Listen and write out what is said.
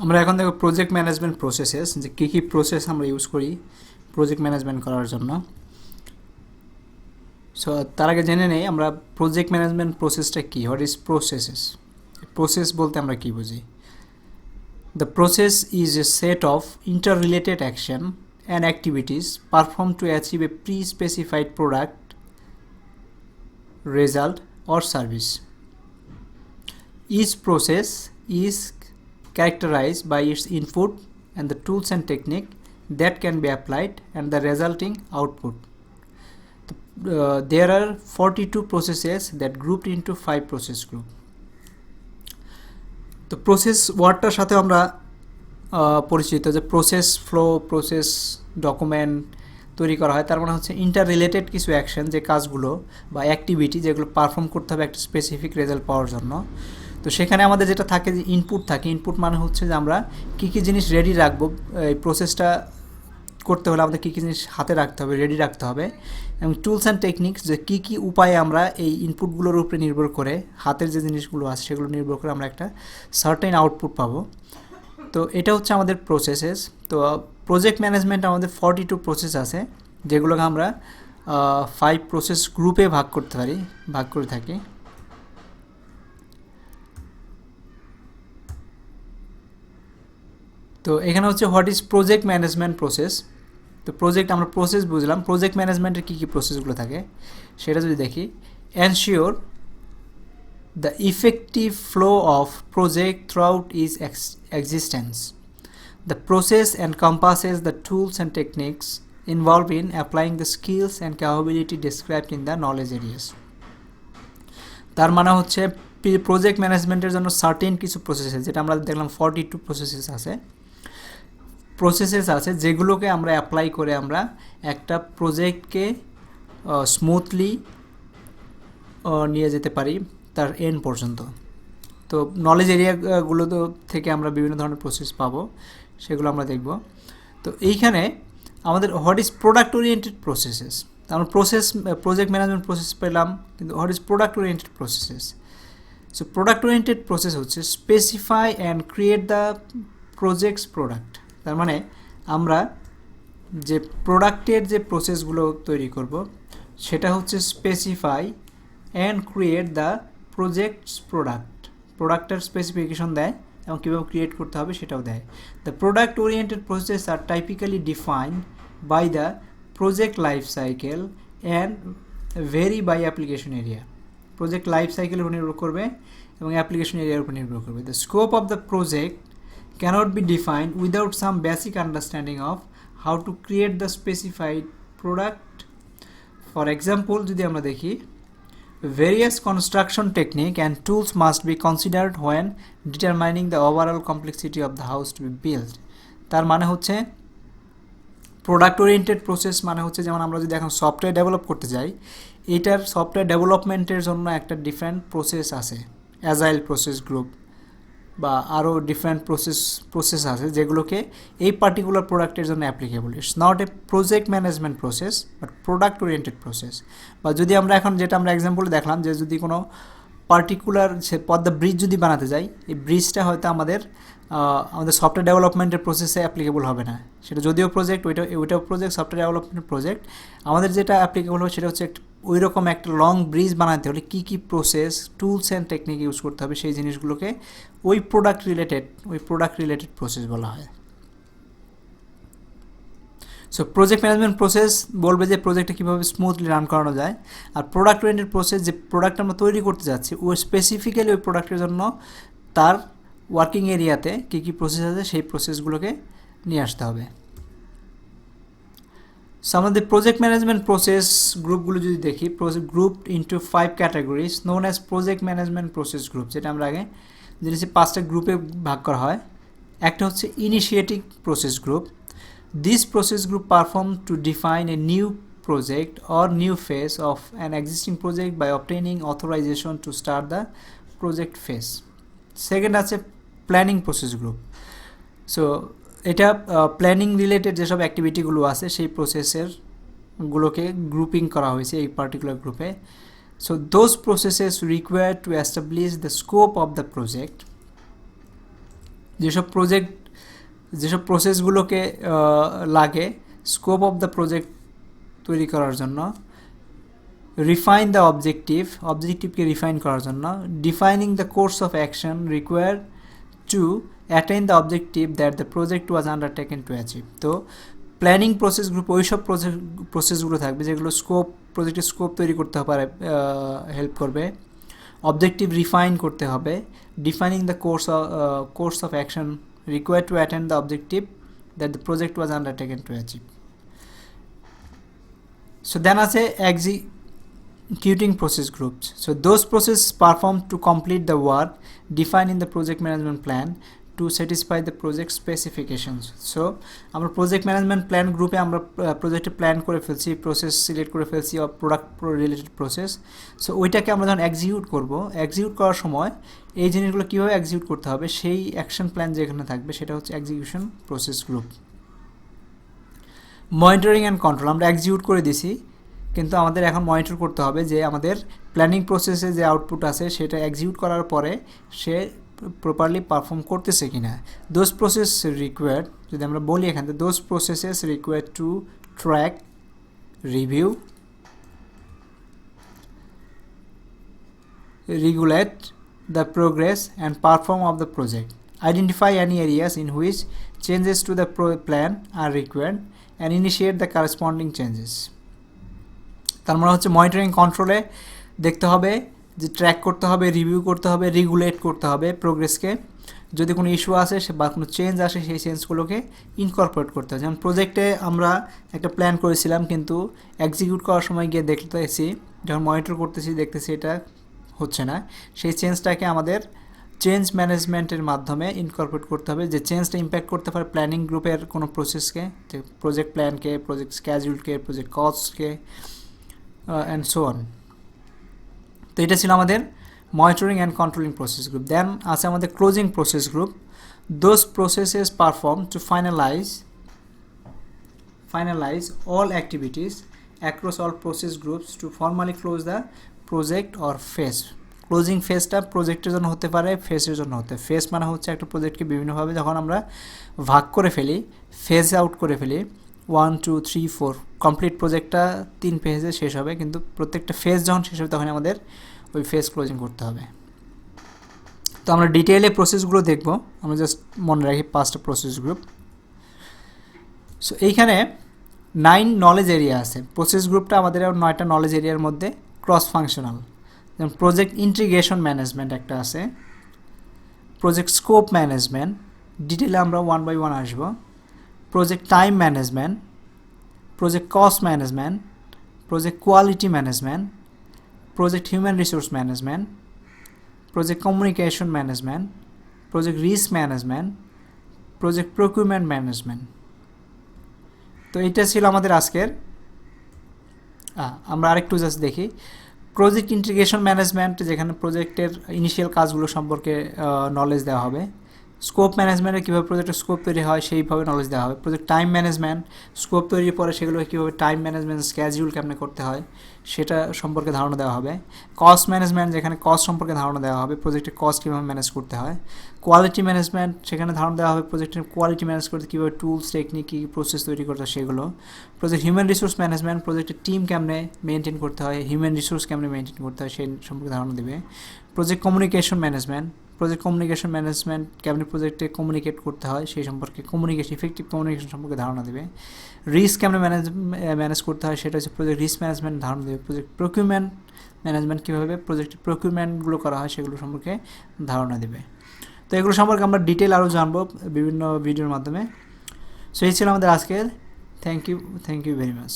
আমরা এখন দেখো প্রজেক্ট ম্যানেজমেন্ট প্রসেসেস, যে কী কী প্রসেস আমরা ইউজ করি প্রজেক্ট ম্যানেজমেন্ট করার জন্য। সো তার আগে জেনে নেই আমরা প্রজেক্ট ম্যানেজমেন্ট প্রসেসটা কী, হোয়াট ইজ প্রসেসেস। প্রসেস বলতে আমরা কী বুঝি? The process is a set of interrelated action and activities perform to achieve a pre specified product, result or service. Each process is characterized by its input and the tools and technique that can be applied and the resulting output. There are 42 processes that grouped into 5 process group. তো process ওয়ার্ডটার সাথে আমরা পরিচিত, যে process flow, process document তৈরি করা হয়, তার মানে হচ্ছে ইন্টার রিলেটেড কিছু অ্যাকশন, যে কাজগুলো বা অ্যাক্টিভিটি যেগুলো পারফর্ম করতে হবে একটা স্পেসিফিক রেজাল্ট পাওয়ার জন্য। তো সেখানে আমাদের যেটা থাকে, যে ইনপুট থাকে। ইনপুট মানে হচ্ছে যে আমরা কী কী জিনিস রেডি রাখবো, এই প্রসেসটা করতে হলে আমাদের কী কী জিনিস হাতে রাখতে হবে, রেডি রাখতে হবে। এবং টুলস অ্যান্ড টেকনিক্স, যে কী কী উপায়ে আমরা এই ইনপুটগুলোর উপরে নির্ভর করে, হাতের যে জিনিসগুলো আছে সেগুলো নির্ভর করে আমরা একটা সার্টেন আউটপুট পাবো। তো এটা হচ্ছে আমাদের প্রসেসেস। তো প্রজেক্ট ম্যানেজমেন্ট আমাদের 42 প্রসেস আছে, যেগুলোকে আমরা 5 প্রসেস গ্রুপে ভাগ করে থাকি। তো এখানে হচ্ছে what is project management process. তো প্রজেক্ট আমরা প্রসেস বুঝলাম, প্রজেক্ট ম্যানেজমেন্টের কী কী প্রসেসগুলো থাকে সেটা যদি দেখি। Ensure the effective flow of project throughout its existence. The process encompasses the tools and techniques involved in applying the skills and capability described in the knowledge areas. তার মানে হচ্ছে প্রজেক্ট ম্যানেজমেন্টের জন্য সার্টেন কিছু প্রসেসেস, যেটা আমরা দেখলাম 42 processes আছে যেগুলোকে আমরা অ্যাপ্লাই করে আমরা একটা প্রজেক্টকে স্মুথলি নিয়ে যেতে পারি তার এন্ড পর্যন্ত। তো নলেজ এরিয়াগুলো থেকে আমরা বিভিন্ন ধরনের প্রসেস পাবো, সেগুলো আমরা দেখব। তো এইখানে আমাদের what is product oriented processes. আমরা প্রজেক্ট ম্যানেজমেন্ট প্রসেস পেলাম, কিন্তু what is product oriented processes. So product oriented process হচ্ছে specify and create the project's product. তার মানে আমরা যে প্রোডাক্টের যে প্রসেসগুলো তৈরি করব সেটা হচ্ছে specify and create the projects প্রোডাক্টের স্পেসিফিকেশন দেয় এবং কীভাবে ক্রিয়েট করতে হবে সেটাও দেয়। The product oriented process are typically defined by the project life cycle and vary by application area. Project life সাইকেলের উপর নির্ভর করবে এবং অ্যাপ্লিকেশন এরিয়ার উপর নির্ভর করবে। The scope of the project cannot be defined without some basic understanding of how to create the specified product. For example, যদি আমরা দেখি, various construction technique and tools must be considered when determining the overall complexity of the house to be built. তার মানে হচ্ছে product oriented process মানে হচ্ছে, যেমন আমরা যদি এখন সফটওয়্যার ডেভেলপ করতে যাই, এটার সফটওয়্যার ডেভেলপমেন্টের জন্য একটা ডিফারেন্ট প্রসেস আছে, অ্যাজাইল প্রসেস গ্রুপ বা আরও ডিফারেন্ট প্রসেস আছে যেগুলোকে এই পার্টিকুলার প্রোডাক্টের জন্য applicable. It's not a project management process but product oriented process. বা যদি আমরা এখন যেটা আমরা এক্সাম্পলে দেখলাম, যে যদি কোনো পার্টিকুলার সে পদ্মা ব্রিজ যদি বানাতে যাই, এই ব্রিজটা হয়তো আমাদের সফটওয়্যার ডেভেলপমেন্টের প্রসেসে অ্যাপ্লিকেবল হবে না। সেটা যদিও প্রজেক্ট, ওইটাও প্রজেক্ট, সফটওয়্যার ডেভেলপমেন্ট প্রজেক্ট। আমাদের যেটা অ্যাপ্লিকেবল হবে সেটা হচ্ছে ওই রকম একটা লং ব্রিজ বানাতে হলে কী কী process, tools and technique use করতে হবে, সেই জিনিসগুলোকে ওই প্রোডাক্ট রিলেটেড প্রসেস বলা হয়। সো প্রজেক্ট ম্যানেজমেন্ট প্রসেস বলবে যে প্রজেক্টটা কীভাবে স্মুথলি রান করানো যায়। আর প্রোডাক্ট ওরিয়েন্টেড প্রসেস, যে প্রোডাক্ট আমরা তৈরি করতে যাচ্ছি ওই স্পেসিফিক্যালি ওই প্রোডাক্টের জন্য তার ওয়ার্কিং এরিয়াতে কী কী প্রসেস আছে সেই প্রসেসগুলোকে নিয়ে আসতে হবে। সো আমাদের প্রজেক্ট ম্যানেজমেন্ট প্রসেস গ্রুপগুলো যদি দেখি, group into 5 categories known as project management process group, যেটা আমরা আগে জেনেছি 5টা গ্রুপে ভাগ করা হয়। একটা হচ্ছে initiating process group. This process group perform to define a new project or new phase of an existing project by obtaining authorization to start the project phase. Second আছে প্ল্যানিং প্রসেস গ্রুপ। সো এটা planning related যেসব অ্যাক্টিভিটিগুলো আছে সেই প্রসেসের গুলোকে grouping করা হয়েছে এই পার্টিকুলার গ্রুপে। So those processes required to establish the scope of the project যেসব প্রসেসগুলোকে লাগে স্কোপ অফ দ্য প্রজেক্ট তৈরি করার জন্য, রিফাইন দ্য অবজেক্টিভকে রিফাইন করার জন্য, defining the course of action required to attain the objective that the project was undertaken to achieve. তো planning process group ওইসব প্রসেসগুলো থাকবে যেগুলো প্রজেক্টের স্কোপ তৈরি করতে পারে, হেল্প করবে। অবজেক্টিভ রিফাইন করতে হবে, defining the course of action required to attain the objective that the project was undertaken to achieve. So then আছে executing process groups. So those processes performed to complete the work defined in the project management plan to satisfy the project specifications. So আমরা project management plan গ্রুপে আমরা প্রজেক্টে plan করে ফেলছি, process select করে ফেলছি of product related process. So ওইটাকে আমরা যখন এক্সিকিউট করার সময় এই জিনিসগুলো কীভাবে এক্সিকিউট করতে হবে সেই অ্যাকশন প্ল্যান যেখানে থাকবে সেটা হচ্ছে execution process group. Monitoring and control, আমরা এক্সিকিউট করে দিছি কিন্তু আমাদের এখন মনিটর করতে হবে যে আমাদের প্ল্যানিং প্রসেসে যে আউটপুট আছে সেটা এক্সিকিউট করার পরে সে প্রপারলি পারফর্ম করতেছে কিনা। দোজ প্রসেস রিকোয়ার্ড, যদি আমরা বলি এখান থেকে those processes required to track, review, regulate the progress and perform of the project, identify any areas in which changes to the plan R required and initiate the corresponding changes. তার মানে হচ্ছে monitoring কন্ট্রোলে দেখতে হবে যে track করতে হবে, review করতে হবে, রেগুলেট করতে হবে প্রোগ্রেসকে, যদি কোনো ইস্যু আসে বা কোনো চেঞ্জ আসে সেই চেঞ্জগুলোকে ইনকর্পোরেট করতে হবে। যেমন প্রজেক্টে আমরা একটা প্ল্যান করেছিলাম কিন্তু এক্সিকিউট করার সময় গিয়ে দেখতেছি, যখন মনিটর করতেছি দেখতেছি এটা হচ্ছে না, সেই চেঞ্জটাকে আমাদের চেঞ্জ ম্যানেজমেন্টের মাধ্যমে ইনকর্পোরেট করতে হবে, যে চেঞ্জটা ইম্প্যাক্ট করতে পারে প্ল্যানিং গ্রুপের কোনো প্রসেসকে, যে প্রজেক্ট প্ল্যানকে, প্রজেক্ট স্ক্যাজুলকে, প্রজেক্ট কস্টকে অ্যান্ড সো অন। তো এটা ছিল আমাদের monitoring and controlling process group. Then আছে আমাদের closing process group, those processes perform to finalize all activities across all process groups to formally close the project or phase. Closing ফেজটা প্রজেক্টের জন্য হতে পারে, ফেজের জন্য ফেজ মানে হচ্ছে একটা প্রজেক্টকে বিভিন্নভাবে যখন আমরা ভাগ করে ফেলি, ফেজ আউট করে ফেলি, 1 2 3 4 কমপ্লিট প্রজেক্টটা 3 ফেজে শেষ হবে, কিন্তু প্রত্যেকটা ফেজ যখন শেষ হবে তখন আমাদের ওই ফেজ ক্লোজিং করতে হবে। তো আমরা ডিটেইলে প্রসেসগুলো দেখব, আমরা জাস্ট মনে রাখি 5টা প্রসেস গ্রুপ। সো এইখানে 9 নলেজ এরিয়া আছে। প্রসেস গ্রুপটা আমাদের 9টা নলেজ এরিয়ার মধ্যে ক্রস ফাংশনাল। যেমন প্রজেক্ট ইন্টিগ্রেশন ম্যানেজমেন্ট একটা আছে, প্রজেক্ট স্কোপ ম্যানেজমেন্ট, ডিটেইলে আমরা 1 বাই 1 আসব, project time management, project cost management, project quality management, project human resource management, project communication management, project risk management, project procurement management. তো এটা ছিল আমাদের আজকের। আমরা আরেকটু জাস্ট দেখি প্রজেক্ট ইন্টিগ্রেশন ম্যানেজমেন্ট, যেখানে প্রজেক্টের ইনিশিয়াল কাজগুলো সম্পর্কে নলেজ দেওয়া হবে। স্কোপ ম্যানেজমেন্টে কীভাবে প্রজেক্টের স্কোপ তৈরি হয় সেইভাবে নলেজ দেওয়া হবে। প্রজেক্ট টাইম ম্যানেজমেন্ট, স্কোপ তৈরির পরে সেগুলোকে কীভাবে টাইম ম্যানেজমেন্ট স্ক্যাজুল কেমনে করতে হয় সেটা সম্পর্কে ধারণা দেওয়া হবে। কস্ট ম্যানেজমেন্ট, যেখানে কস্ট সম্পর্কে ধারণা দেওয়া হবে, প্রজেক্টের কস্ট কীভাবে ম্যানেজ করতে হয়। কোয়ালিটি ম্যানেজমেন্ট, সেখানে ধারণা দেওয়া হবে প্রজেক্টের কোয়ালিটি ম্যানেজ করতে কীভাবে টুলস, টেকনিক, কী প্রসেস তৈরি করতে হয় সেগুলো। প্রজেক্ট হিউম্যান রিসোর্স ম্যানেজমেন্ট, প্রজেক্টের টিম কেমনে মেনটেন করতে হয়, হিউম্যান রিসোর্স কেমনে মেনটেন করতে হয় সেই সম্পর্কে ধারণা দেবে। Project communication management, project communication management কেমনি প্রজেক্টে কমিউনিকেট করতে হয় সেই সম্পর্কে, ইফেক্টিভ কমিউনিকেশন সম্পর্কে ধারণা দেবে। রিস্ক কেমনে ম্যানেজ করতে হয় সেটা হচ্ছে প্রজেক্ট রিস্ক ম্যানেজমেন্ট ধারণা দেবে। প্রজেক্ট প্রকিউরমেন্ট ম্যানেজমেন্ট কীভাবে প্রজেক্টের প্রকিউরমেন্টগুলো করা হয় সেগুলো সম্পর্কে ধারণা দেবে। তো এগুলো সম্পর্কে আমরা ডিটেল আরও জানবো বিভিন্ন ভিডিওর মাধ্যমে। সো এই ছিল আমাদের আজকের। Thank you very much.